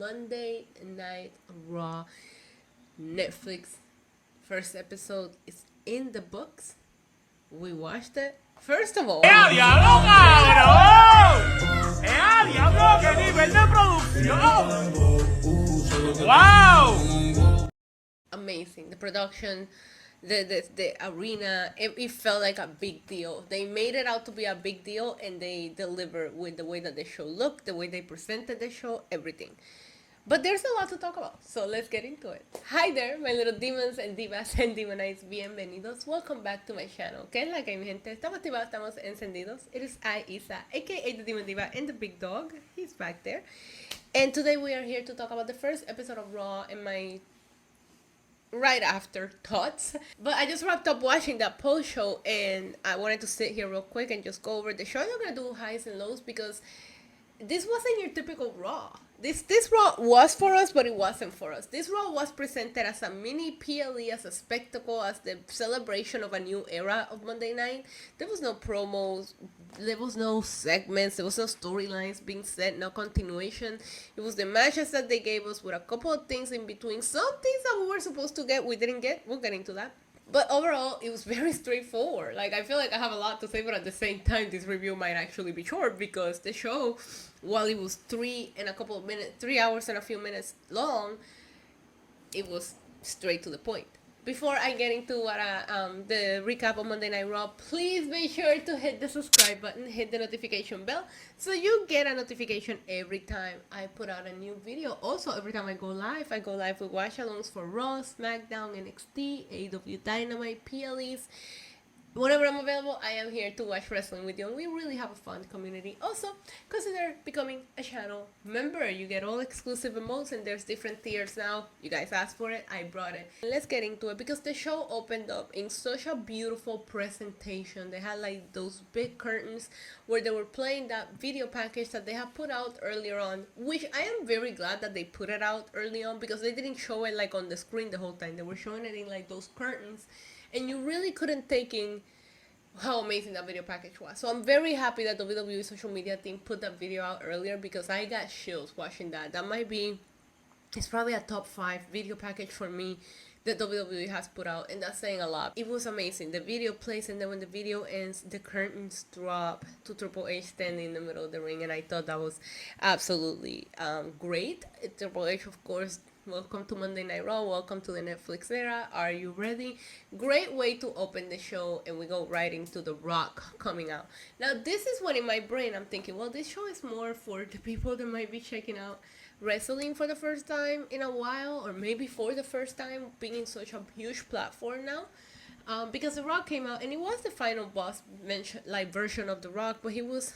Monday Night Raw. Netflix first episode is in the books. We watched it. First of all, diablo, cabrón! Diablo, qué nivel de producción! ¡Wow! amazing. The production, the arena, it felt like a big deal. They made it out to be a big deal, and they delivered with the way that the show looked, the way they presented the show, everything. But there's a lot to talk about, so let's get into it. Hi there, my little demons and divas and demonites. Bienvenidos. Welcome back to my channel. ¿Qué es la que hay, mi gente? Estamos activados, estamos encendidos. It is I, Isa, aka the Demon Diva, and the big dog. He's back there. And today we are here to talk about the first episode of Raw and my right after thoughts. But I just wrapped up watching that post show, and I wanted to sit here real quick and just go over the show. I'm not gonna do highs and lows because this wasn't your typical Raw. This Raw was for us, but it wasn't for us. This Raw was presented as a mini PLE, as a spectacle, as the celebration of a new era of Monday Night. There was no promos, there was no segments, there was no storylines being set, no continuation. It was the matches that they gave us with a couple of things in between. Some things that we were supposed to get, we didn't get. We'll get into that. But overall, it was very straightforward. Like, I feel like I have a lot to say, but at the same time, this review might actually be short because the show, while it was 3 hours and a few minutes long, it was straight to the point. Before I get into what the recap of Monday Night Raw, please make sure to hit the subscribe button, hit the notification bell, so you get a notification every time I put out a new video. Also, every time I go live with watch-alongs for Raw, SmackDown, NXT, AEW Dynamite, PLEs. Whenever I'm available, I am here to watch wrestling with you, and we really have a fun community. Also, consider becoming a channel member. You get all exclusive emotes, and there's different tiers now. You guys asked for it, I brought it. Let's get into it, because the show opened up in such a beautiful presentation. They had like those big curtains where they were playing that video package that they had put out earlier on, which I am very glad that they put it out early on, because they didn't show it like on the screen the whole time. They were showing it in like those curtains, and you really couldn't take in how amazing that video package was. So I'm very happy that the WWE social media team put that video out earlier, because I got chills watching that. That might be, it's probably a top 5 video package for me that WWE has put out, and that's saying a lot. It was amazing. The video plays, and then when the video ends, the curtains drop to Triple H standing in the middle of the ring, and I thought that was absolutely great. Triple H, of course, welcome to Monday Night Raw, welcome to the Netflix era, are you ready? Great way to open the show, and we go right into The Rock coming out. Now, this is what in my brain I'm thinking, well, this show is more for the people that might be checking out wrestling for the first time in a while, or maybe for the first time being in such a huge platform now. Because The Rock came out, and it was the final boss version of The Rock, but he was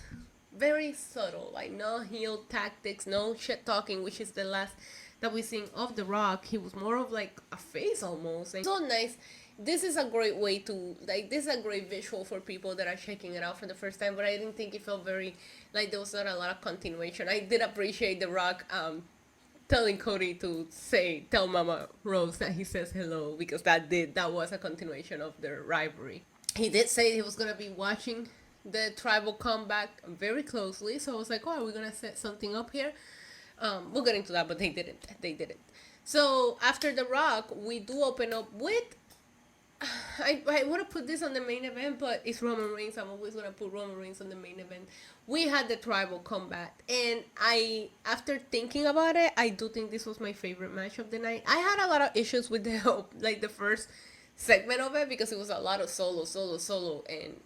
very subtle, like no heel tactics, no shit talking, which is the last that we seen of The Rock. He was more of like a face almost. And so nice. This is a great way to, like, this is a great visual for people that are checking it out for the first time, but I didn't think it felt very, like, there was not a lot of continuation. I did appreciate The Rock telling Cody to tell Mama Rose that he says hello, because that was a continuation of their rivalry. He did say he was going to be watching the tribal comeback very closely, so I was like, oh, are we going to set something up here? We'll get into that, but they didn't. So after The Rock, we do open up with, I would have put this on the main event, but it's Roman Reigns. I'm always going to put Roman Reigns on the main event. We had the tribal combat, and after thinking about it, I do think this was my favorite match of the night. I had a lot of issues with the first segment of it, because it was a lot of solo, and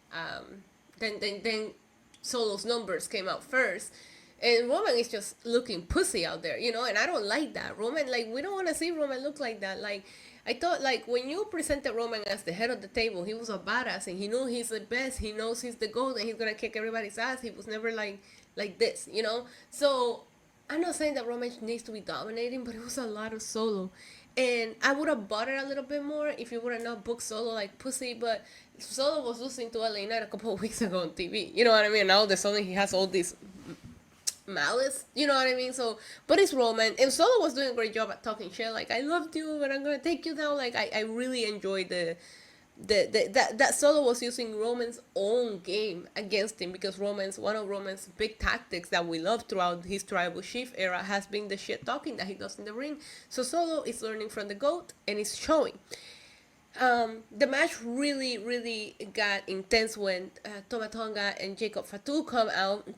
then Solo's numbers came out first. And Roman is just looking pussy out there, and I don't like that. Roman, like, we don't want to see Roman look like that. Like, I thought, like, when you presented Roman as the head of the table, he was a badass, and he knew he's the best. He knows he's the GOAT, and he's going to kick everybody's ass. He was never like this, So, I'm not saying that Roman needs to be dominating, but it was a lot of solo. And I would have bought it a little bit more if you would have not booked Solo like pussy, but Solo was losing to LA Knight a couple of weeks ago on TV. You know what I mean? Now all of a sudden he has all these malice, you know what I mean? So, but it's Roman, and Solo was doing a great job at talking shit, like, I loved you, but I'm gonna take you down. Like, I really enjoyed that Solo was using Roman's own game against him, because one of Roman's big tactics that we love throughout his Tribal Chief era has been the shit talking that he does in the ring. So Solo is learning from the GOAT and is showing. The match really got intense when Toma Tonga and Jacob Fatu come out,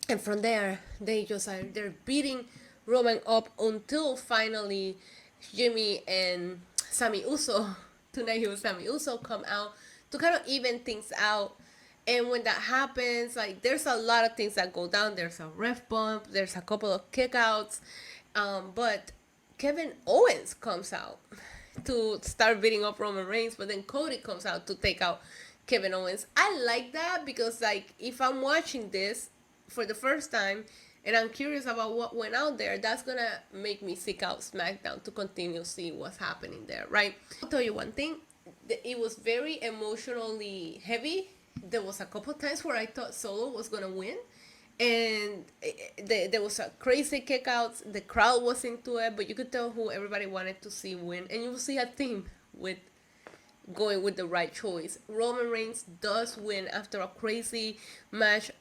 and from there they're beating Roman up until finally Jimmy and Sami Uso, tonight he was Sami Uso, come out to kind of even things out. And when that happens, like, there's a lot of things that go down. There's a ref bump, there's a couple of kickouts, but Kevin Owens comes out to start beating up Roman Reigns, but then Cody comes out to take out Kevin Owens. I like that because, like, if I'm watching this for the first time and I'm curious about what went out there, that's gonna make me seek out SmackDown to continue see what's happening there, right? I'll tell you one thing, it was very emotionally heavy. There was a couple times where I thought Solo was gonna win, and there was a crazy kickouts. The crowd was into it, but you could tell who everybody wanted to see win, and you will see a theme with going with the right choice. Roman Reigns does win after a crazy match.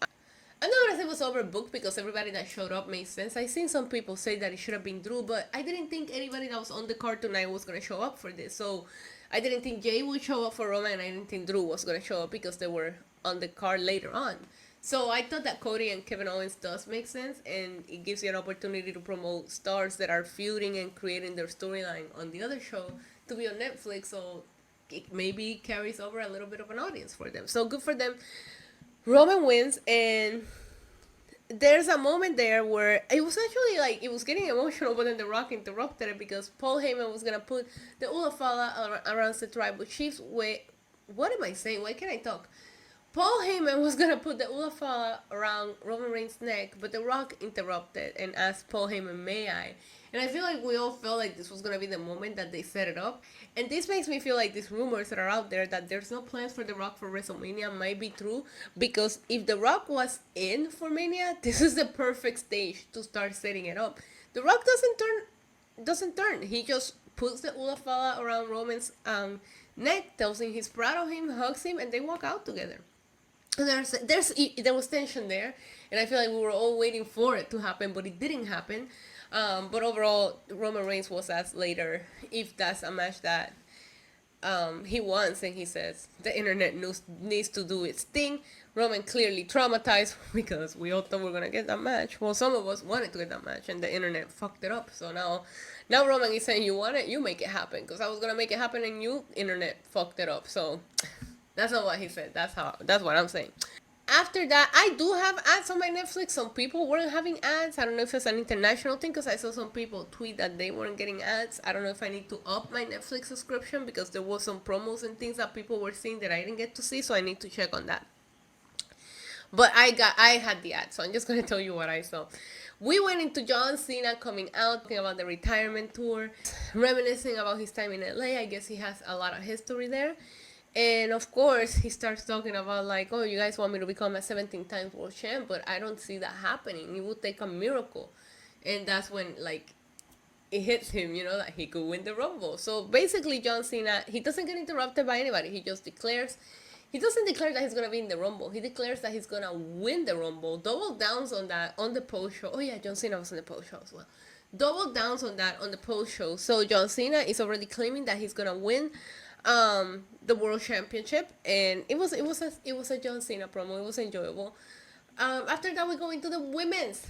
I know that it was overbooked because everybody that showed up made sense. I seen some people say that it should have been Drew, but I didn't think anybody that was on the card tonight was gonna show up for this. So I didn't think Jay would show up for Roman, and I didn't think Drew was gonna show up because they were on the card later on. So I thought that Cody and Kevin Owens does make sense, and it gives you an opportunity to promote stars that are feuding and creating their storyline on the other show to be on Netflix. So it maybe carries over a little bit of an audience for them. So good for them. Roman wins, and there's a moment there where it was actually like, it was getting emotional, but then The Rock interrupted it because Paul Heyman was gonna put the Ulafala around the Tribal Chiefs. Wait, what am I saying? Why can't I talk? Paul Heyman was gonna put the Ulafala around Roman Reigns' neck, but The Rock interrupted and asked Paul Heyman, "May I?" And I feel like we all felt like this was gonna be the moment that they set it up. And this makes me feel like these rumors that are out there that there's no plans for The Rock for WrestleMania might be true, because if The Rock was in for Mania, this is the perfect stage to start setting it up. The Rock doesn't turn. He just puts the Ulafala around Roman's neck, tells him he's proud of him, hugs him, and they walk out together. There was tension there, and I feel like we were all waiting for it to happen, but it didn't happen. But overall, Roman Reigns was asked later if that's a match that he wants, and he says the internet needs to do its thing. Roman clearly traumatized because we all thought we were gonna get that match. Well, some of us wanted to get that match, and the internet fucked it up. So now Roman is saying, "You want it, you make it happen," because I was gonna make it happen, and you internet fucked it up. So that's not what he said. That's what I'm saying. After that, I do have ads on my Netflix. Some people weren't having ads. I don't know if it's an international thing, because I saw some people tweet that they weren't getting ads. I don't know if I need to up my Netflix subscription, because there was some promos and things that people were seeing that I didn't get to see, so I need to check on that. But I had the ads, so I'm just going to tell you what I saw. We went into John Cena coming out, talking about the retirement tour, reminiscing about his time in LA. I guess he has a lot of history there. And of course, he starts talking about like, "Oh, you guys want me to become a 17 times world champ, but I don't see that happening. It would take a miracle." And that's when, like, it hits him, that he could win the Rumble. So basically, John Cena, he doesn't get interrupted by anybody. He just declares, he doesn't declare that he's going to be in the Rumble. He declares that he's going to win the Rumble. Double downs on that on the post show. Oh yeah, John Cena was in the post show as well. Double downs on that on the post show. So John Cena is already claiming that he's going to win the World Championship, and it was a John Cena promo. It was enjoyable. After that, we go into the Women's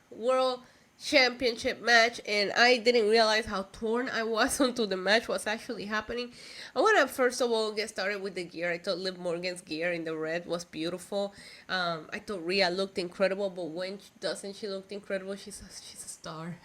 World Championship match, and I didn't realize how torn I was until the match was actually happening. I want to first of all get started with the gear. I thought Liv Morgan's gear in the red was beautiful. I thought Rhea looked incredible, but when doesn't she look incredible? She's a star.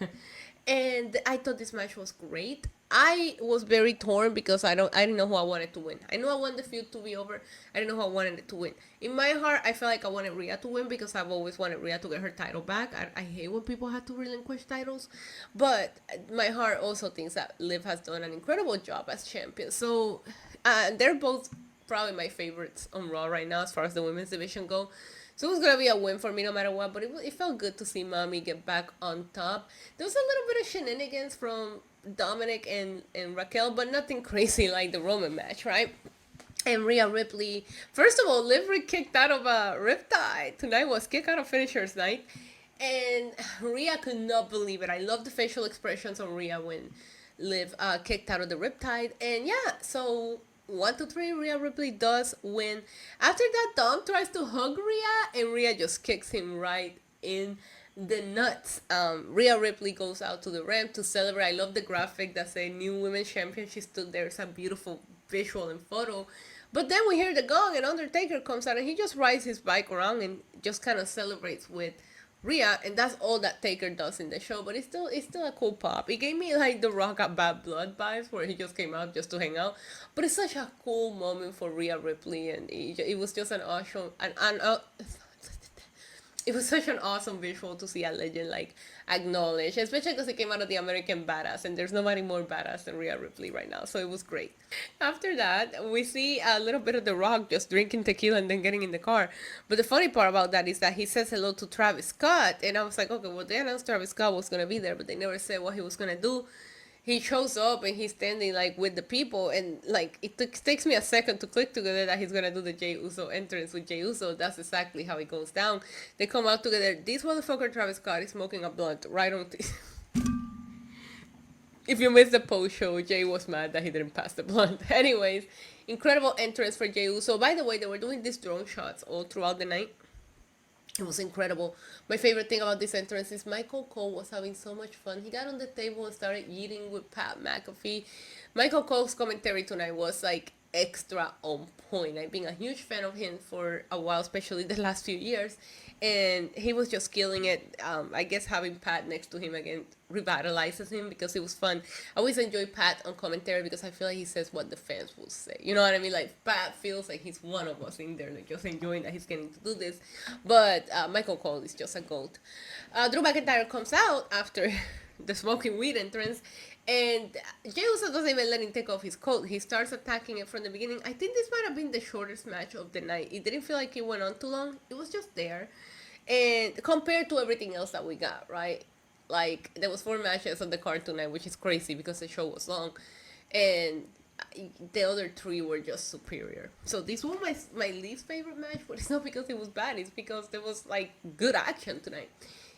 And I thought this match was great. I was very torn because I didn't know who I wanted to win. I knew I wanted the feud to be over. I didn't know who I wanted it to win. In my heart, I felt like I wanted Rhea to win because I've always wanted Rhea to get her title back. I hate when people have to relinquish titles. But my heart also thinks that Liv has done an incredible job as champion. So they're both probably my favorites on Raw right now as far as the women's division go. So it was going to be a win for me no matter what, but it felt good to see Mommy get back on top. There was a little bit of shenanigans from Dominic and Raquel, but nothing crazy like the Roman match, right? And Rhea Ripley, first of all, Liv kicked out of a Riptide. Tonight was kick out of finishers night. And Rhea could not believe it. I love the facial expressions on Rhea when Liv kicked out of the Riptide. And yeah, so 1, 2, 3, Rhea Ripley does win. After that, Dom tries to hug Rhea, and Rhea just kicks him right in the nuts. Rhea Ripley goes out to the ramp to celebrate. I love the graphic that say new women's champion. She stood there. It's a beautiful visual and photo. But then we hear the gong, and Undertaker comes out, and he just rides his bike around and just kind of celebrates with Rhea, and that's all that Taker does in the show. But it's still a cool pop. It gave me like The Rock at Bad Blood vibes, where he just came out just to hang out. But it's such a cool moment for Rhea Ripley, and it was just an awesome it was such an awesome visual to see a legend like acknowledged, especially because it came out of the American Badass, and there's nobody more badass than Rhea Ripley right now, so it was great. After that, we see a little bit of The Rock just drinking tequila and then getting in the car. But the funny part about that is that he says hello to Travis Scott, and I was like, okay, well, they announced Travis Scott was gonna be there, but they never said what he was gonna do. He shows up and he's standing like with the people, and like takes me a second to click together that he's gonna do the Jey Uso entrance with Jey Uso. That's exactly how it goes down. They come out together. This motherfucker Travis Scott is smoking a blunt right on. If you missed the post show, Jay was mad that he didn't pass the blunt. Anyways, incredible entrance for Jey Uso. By the way, they were doing these drone shots all throughout the night. It was incredible. My favorite thing about this entrance is Michael Cole was having so much fun. He got on the table and started eating with Pat McAfee. Michael Cole's commentary tonight was like extra on point. I've been a huge fan of him for a while, especially the last few years. And he was just killing it. I guess having Pat next to him again revitalizes him because it was fun. I always enjoy Pat on commentary because I feel like he says what the fans will say. You know what I mean? Like, Pat feels like he's one of us in there, like just enjoying that he's getting to do this. But Michael Cole is just a goat. Drew McIntyre comes out after the smoking weed entrance, and Jey Uso doesn't even let him take off his coat. He starts attacking it from the beginning. I think this might have been the shortest match of the night. It didn't feel like it went on too long. It was just there. And compared to everything else that we got, right? Like, there was 4 matches on the card tonight, which is crazy because the show was long. And the other 3 were just superior. So this was my least favorite match, but it's not because it was bad. It's because there was, like, good action tonight.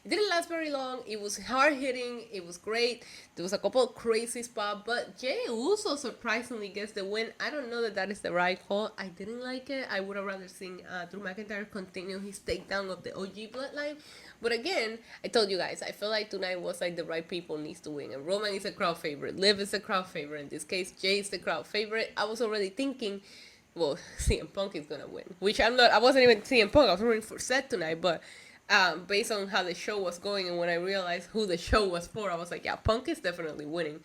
It didn't last very long. It was hard hitting. It was great. There was a couple of crazy spots, but Jey Uso surprisingly gets the win. I don't know that is the right call. I didn't like it. I would have rather seen Drew McIntyre continue his takedown of the OG bloodline. But again, I told you guys, I feel like tonight was like the right people needs to win. And Roman is a crowd favorite. Liv is a crowd favorite. In this case, Jay is the crowd favorite. I was already thinking, well, CM Punk is gonna win. Which I'm not. I wasn't even CM Punk. I was rooting for Seth tonight, but. Based on how the show was going and when I realized who the show was for, I was like, yeah, Punk is definitely winning.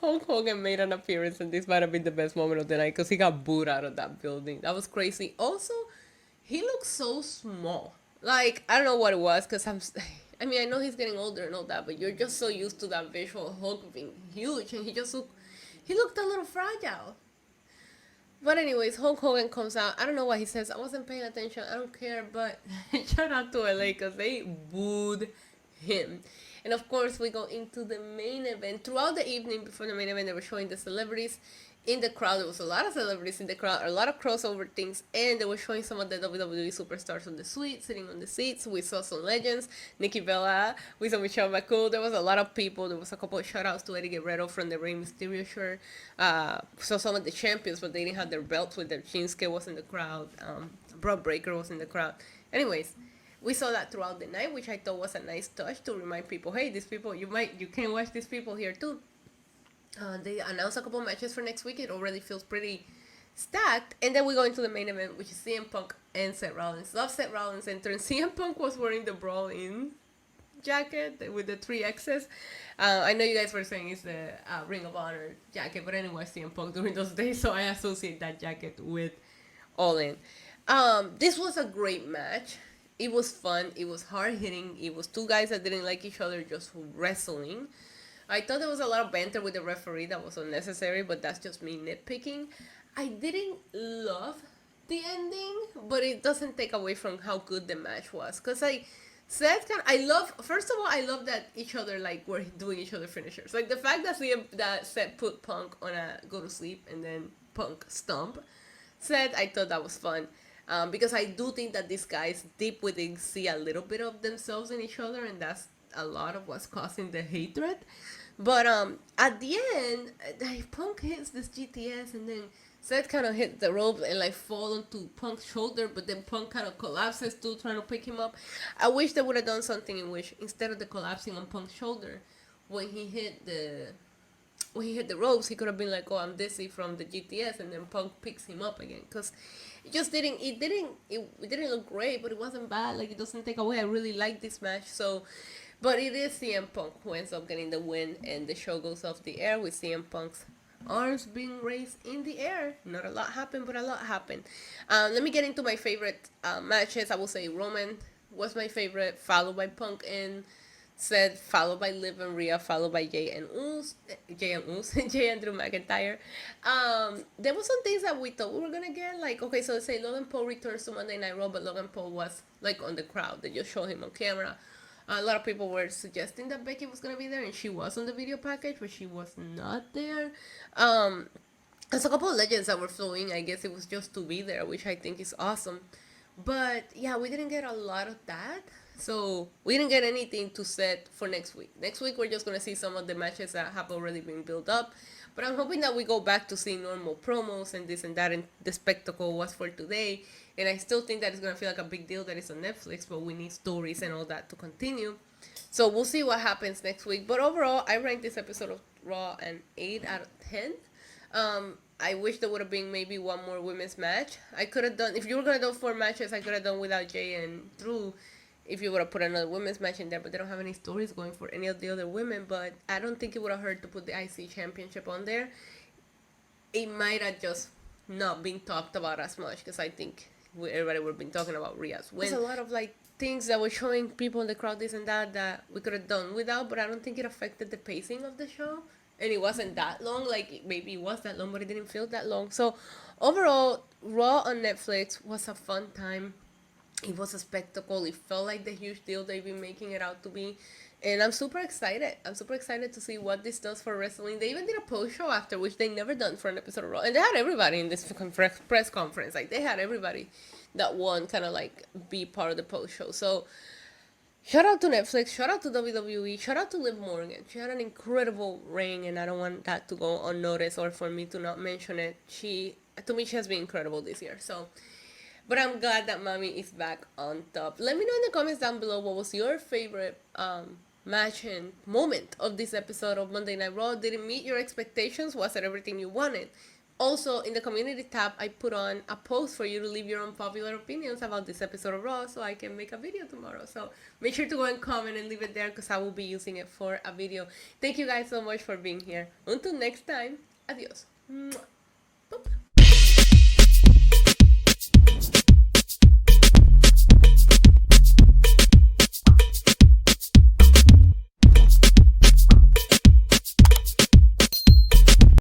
Hulk Hogan made an appearance, and this might have been the best moment of the night because he got booed out of that building. That was crazy. Also, he looks so small. Like, I don't know what it was because I mean, I know he's getting older and all that, but you're just so used to that visual Hulk being huge, and he looked a little fragile. But anyways, Hulk Hogan comes out. I don't know what he says. I wasn't paying attention. I don't care. But shout out to LA because they booed him. And of course, we go into the main event. Throughout the evening before the main event, they were showing the celebrities in the crowd. There was a lot of celebrities in the crowd, a lot of crossover things, and they were showing some of the WWE superstars on the suite, sitting on the seats. We saw some legends, Nikki Bella, we saw Michelle McCool. There was a lot of people. There was a couple of shout-outs to Eddie Guerrero from the Rey Mysterio shirt. Saw some of the champions, but they didn't have their belts with them. Shinsuke was in the crowd. Brock Breaker was in the crowd. Anyways, we saw that throughout the night, which I thought was a nice touch to remind people, hey, these people, you can watch these people here too. They announced a couple matches for next week. It already feels pretty stacked. And then we go into the main event, which is CM Punk and Seth Rollins. Love Seth Rollins' entrance. CM Punk was wearing the Brawl In jacket with the 3 X's. I know you guys were saying it's the Ring of Honor jacket, but anyway, CM Punk during those days, so I associate that jacket with All In. This was a great match. It was fun. It was hard hitting. It was 2 guys that didn't like each other just wrestling. I thought there was a lot of banter with the referee that was unnecessary, but that's just me nitpicking. I didn't love the ending, but it doesn't take away from how good the match was. Because Seth can I love first of all I love that each other like were doing each other finishers. Like the fact that Seth put Punk on a go to sleep and then Punk stomp. Seth, I thought that was fun. Because I do think that these guys deep within see a little bit of themselves in each other, and that's a lot of what's causing the hatred. But at the end, like Punk hits this GTS, and then Seth kind of hit the rope and like fall onto Punk's shoulder, but then Punk kind of collapses too, trying to pick him up. I wish they would have done something in which instead of the collapsing on Punk's shoulder, when he hit the ropes, he could have been like, "Oh, I'm dizzy from the GTS," and then Punk picks him up again. Cause it didn't look great, but it wasn't bad. Like it doesn't take away. I really like this match. So, but it is CM Punk who ends up getting the win, and the show goes off the air with CM Punk's arms being raised in the air. Not a lot happened, but a lot happened. Let me get into my favorite matches. I will say Roman was my favorite, followed by Punk and Seth, followed by Liv and Rhea, followed by Jay and Jay and Drew McIntyre. There were some things that we thought we were gonna get, like okay, so let's say Logan Paul returns to Monday Night Raw, but Logan Paul was like on the crowd. They just showed him on camera. A lot of people were suggesting that Becky was gonna be there, and she was on the video package, but she was not there. There's a couple of legends that were flowing. I guess it was just to be there, which I think is awesome. But yeah, we didn't get a lot of that. So we didn't get anything to set for next week. Next week we're just gonna see some of the matches that have already been built up. But I'm hoping that we go back to seeing normal promos and this and that, and the spectacle was for today. And I still think that it's gonna feel like a big deal that it's on Netflix, but we need stories and all that to continue. So we'll see what happens next week. But overall, I ranked this episode of Raw an 8 out of 10. I wish there would have been maybe one more women's match. I could have done, if you were gonna do 4 matches, I could have done without Jay and Drew if you would have put another women's match in there, but they don't have any stories going for any of the other women. But I don't think it would have hurt to put the IC championship on there. It might have just not been talked about as much, because I think everybody would have been talking about Rhea's win. There's a lot of like things that were showing people in the crowd this and that we could have done without, but I don't think it affected the pacing of the show. And it wasn't that long. Like maybe it was that long, but it didn't feel that long. So overall, Raw on Netflix was a fun time. It was a spectacle. It felt like the huge deal they've been making it out to be. And I'm super excited. I'm super excited to see what this does for wrestling. They even did a post show after, which they never done for an episode of Raw. And they had everybody in this press conference. Like, they had everybody that won kind of like be part of the post show. So, shout out to Netflix. Shout out to WWE. Shout out to Liv Morgan. She had an incredible reign, and I don't want that to go unnoticed or for me to not mention it. To me, she has been incredible this year. So, but I'm glad that Mami is back on top. Let me know in the comments down below what was your favorite match and moment of this episode of Monday Night Raw. Did it meet your expectations? Was it everything you wanted? Also, in the community tab, I put on a post for you to leave your unpopular opinions about this episode of Raw so I can make a video tomorrow. So make sure to go and comment and leave it there, because I will be using it for a video. Thank you guys so much for being here. Until next time, adios. Mwah.